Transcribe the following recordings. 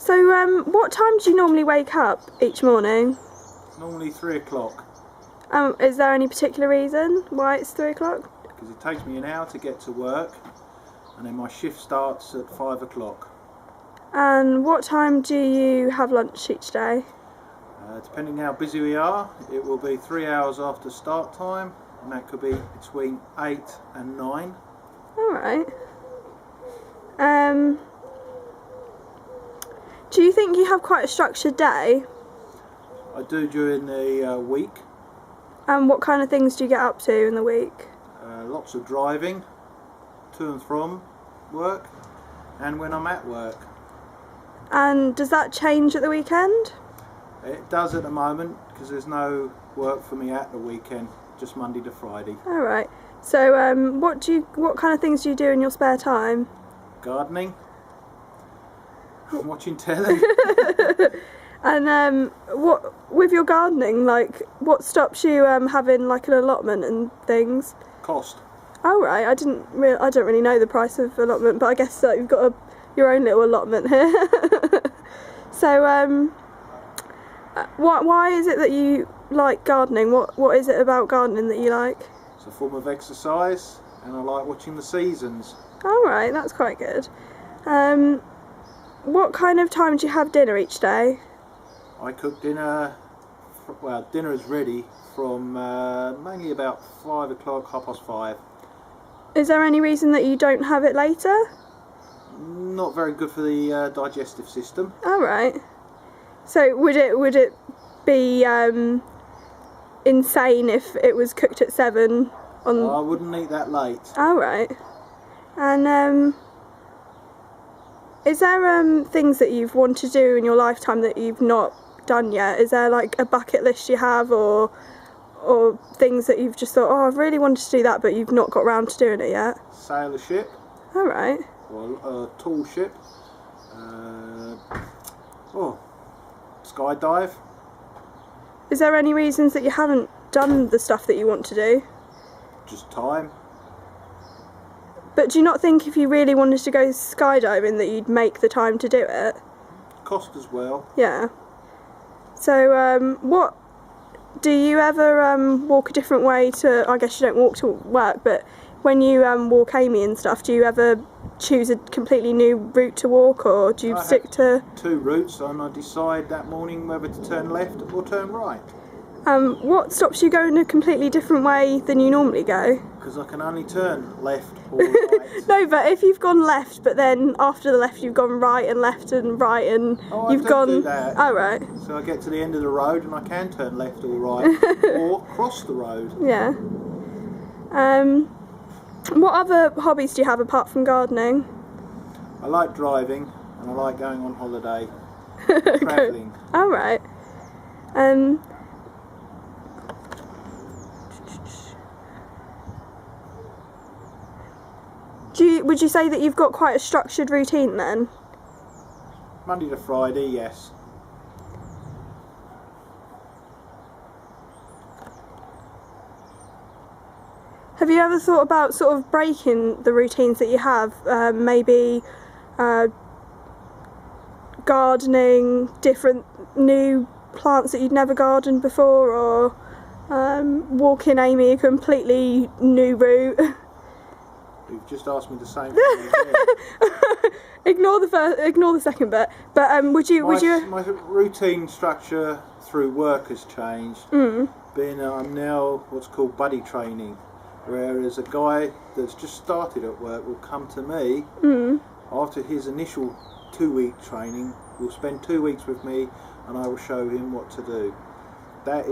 So, what time do you normally wake up each morning? Normally 3 o'clock. Is there any particular reason why it's 3 o'clock? Because it takes me an hour to get to work, and then my shift starts at 5 o'clock. And what time do you have lunch each day? Depending how busy we are, it will be 3 hours after start time, and that could be between 8 and 9. Alright. Do you think you have quite a structured day? I do during the week. And what kind of things do you get up to in the week? Lots of driving to and from work, and when I'm at work. And does that change at the weekend? It does at the moment, because there's no work for me at the weekend, just Monday to Friday. Alright. So what kind of things do you do in your spare time? Gardening, watching telly. And what with your gardening, like, what stops you having like an allotment and things? Cost. Oh right, I don't really know the price of allotment, but I guess you've got your own little allotment here. So why is it that you like gardening? What is it about gardening that you like? It's a form of exercise, and I like watching the seasons. All right, that's quite good. What kind of time do you have dinner each day? I cook dinner, well, dinner is ready from mainly about 5 o'clock, 5:30. Is there any reason that you don't have it later? Not very good for the digestive system. All right. So would it be insane if it was cooked at 7 on? I wouldn't eat that late. All right. And is there things that you've wanted to do in your lifetime that you've not done yet? Is there like a bucket list you have, or things that you've just thought, oh, I've really wanted to do that, but you've not got round to doing it yet? Sail a ship. All right. Or a tall ship. Skydive. Is there any reasons that you haven't done the stuff that you want to do? Just time. But do you not think if you really wanted to go skydiving that you'd make the time to do it? Cost as well. Yeah. So what do you ever walk a different way to? I guess you don't walk to work, but when you walk Amy and stuff, do you ever choose a completely new route to walk, or do you stick to 2 routes, and I decide that morning whether to turn left or turn right? What stops you going a completely different way than you normally go? Because I can only turn left or right. No, but if you've gone left, but then after the left you've gone right and left and right, and you've gone. Do that. Oh right. So I get to the end of the road and I can turn left or right, or cross the road. Yeah. What other hobbies do you have apart from gardening? I like driving, and I like going on holiday, travelling. All right. Would you say that you've got quite a structured routine then? Monday to Friday, yes. Have you ever thought about sort of breaking the routines that you have? Maybe gardening different new plants that you'd never gardened before, or walking Amy a completely new route? You've just asked me the same thing. Ignore the second bit. But would you? My routine structure through work has changed. Being I'm now what's called buddy training, whereas a guy that's just started at work will come to me after his initial 2-week training. Will spend 2 weeks with me, and I will show him what to do. That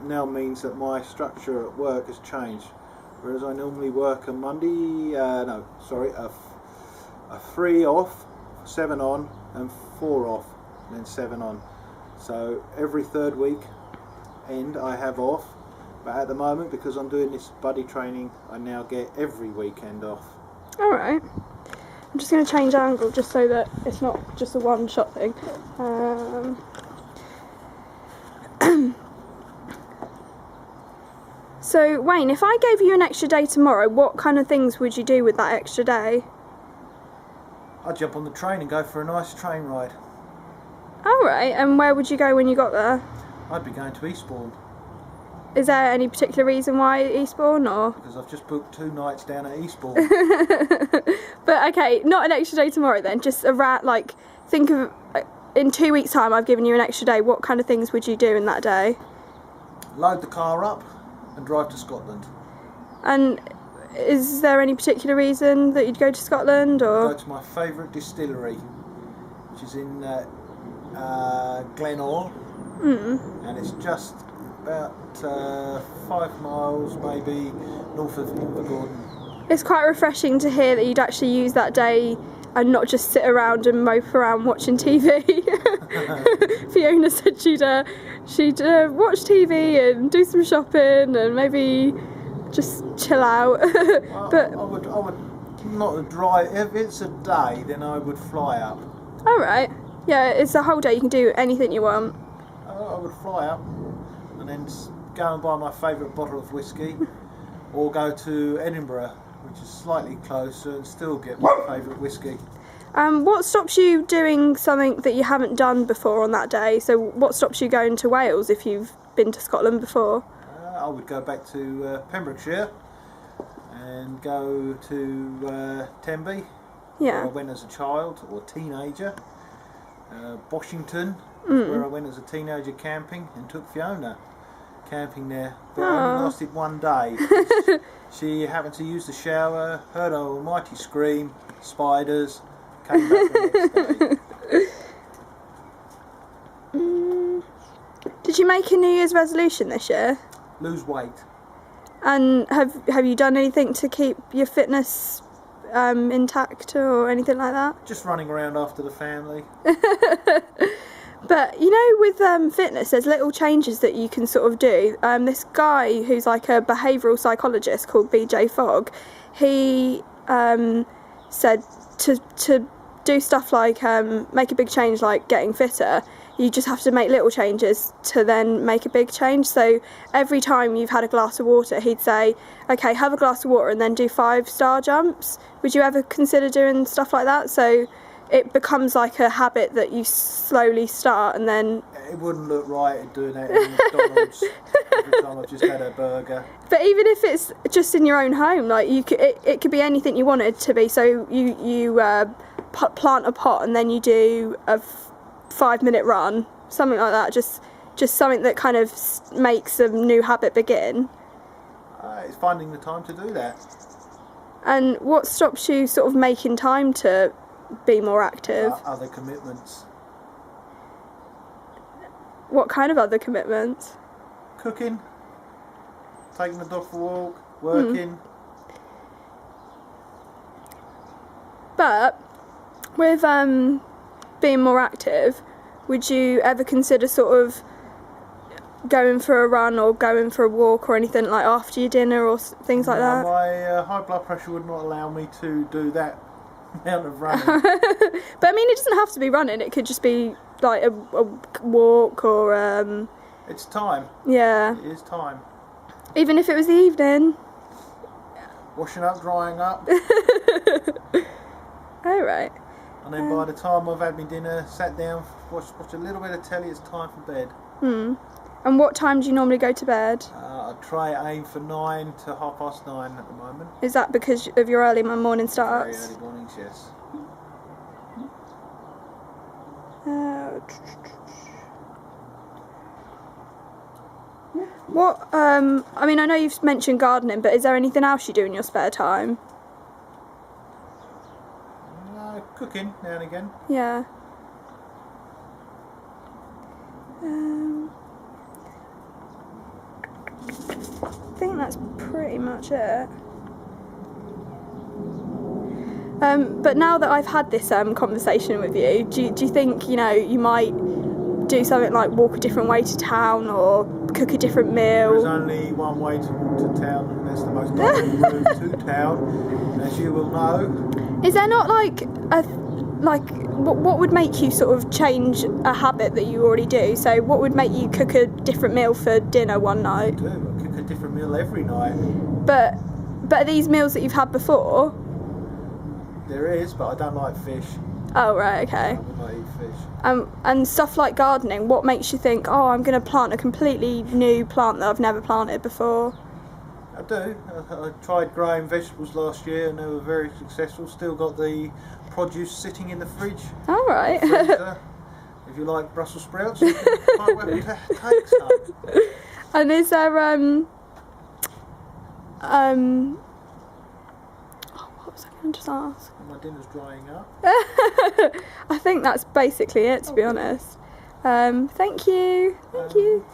now means that my structure at work has changed. Whereas I normally work a Monday, a 3 off, 7 on, and 4 off, and then 7 on. So every 3rd week end I have off, but at the moment, because I'm doing this buddy training, I now get every weekend off. Alright. I'm just going to change angle just so that it's not just a one-shot thing. So Wayne, if I gave you an extra day tomorrow, what kind of things would you do with that extra day? I'd jump on the train and go for a nice train ride. Alright, and where would you go when you got there? I'd be going to Eastbourne. Is there any particular reason why Eastbourne, or? Because I've just booked 2 nights down at Eastbourne. But okay, not an extra day tomorrow then, just think of, in 2 weeks' time I've given you an extra day, what kind of things would you do in that day? Load the car up and drive to Scotland. And is there any particular reason that you'd go to Scotland, or? Go to my favourite distillery, which is in Glenore, and it's just about 5 miles maybe north of Invergordon. It's quite refreshing to hear that you'd actually use that day and not just sit around and mope around watching TV. Fiona said she'd watch TV and do some shopping and maybe just chill out. Well, But I would not drive. If it's a day, then I would fly up. all right, yeah, it's a whole day. You can do anything you want. I would fly up and then go and buy my favourite bottle of whiskey, or go to Edinburgh, which is slightly closer, and still get my favourite whiskey. What stops you doing something that you haven't done before on that day? So what stops you going to Wales if you've been to Scotland before? I would go back to Pembrokeshire and go to Tenby, where I Yeah. went as a child or teenager. Boshington, where I went as a teenager camping, and took Fiona camping there. But it only lasted 1 day. She happened to use the shower, heard an almighty scream, spiders, came back the next day. Did you make a New Year's resolution this year? Lose weight. And have you done anything to keep your fitness intact or anything like that? Just running around after the family. But you know, with fitness, there's little changes that you can sort of do. This guy who's like a behavioural psychologist called BJ Fogg, he said to do stuff like make a big change like getting fitter, you just have to make little changes to then make a big change. So every time you've had a glass of water, he'd say, okay, have a glass of water and then do 5-star jumps. Would you ever consider doing stuff like that? So it becomes like a habit that you slowly start, and then... It wouldn't look right doing that in McDonald's every time I've just had a burger. But even if it's just in your own home, like it could be anything you want it to be. So you plant a pot and then you do a 5-minute run, something like that. Just something that kind of makes a new habit begin. It's finding the time to do that. And what stops you sort of making time to be more active? Other commitments. What kind of other commitments? Cooking, taking the dog for a walk, working. But with being more active, would you ever consider sort of going for a run or going for a walk or anything like after your dinner or things like that? My high blood pressure would not allow me to do that amount of running. But I mean, it doesn't have to be running. It could just be like a walk or It's time. yeah. It is time. Even if it was the evening. Washing up, drying up, Oh right. and then by the time I've had my dinner, sat down, watch a little bit of telly, it's time for bed. And what time do you normally go to bed? I try aim for 9 to 9:30 at the moment. Is that because of your early morning Very starts? early mornings, yes. What I mean, I know you've mentioned gardening, but is there anything else you do in your spare time? Cooking now and again. Yeah. I think that's pretty much it. But now that I've had this conversation with you, do you think, you know, you might do something like walk a different way to town or cook a different There is meal? only one way to walk to town, and that's the most direct route to town, as you will know. Is there not what would make you sort of change a habit that you already do? So what would make you cook a different meal for dinner one night? I cook a different meal every night. But are these meals that you've had before? There is, but I don't like fish. Oh, right, okay. I would not eat fish. And stuff like gardening, what makes you think, oh, I'm going to plant a completely new plant that I've never planted before? I do. I tried growing vegetables last year and they were very successful. Still got the produce sitting in the fridge. All right. Freezer. If you like Brussels sprouts, you can quite well take some. And is there oh, what was I going to just ask? My dinner's drying up. I think that's basically it, to be honest. Thank you. Thank you.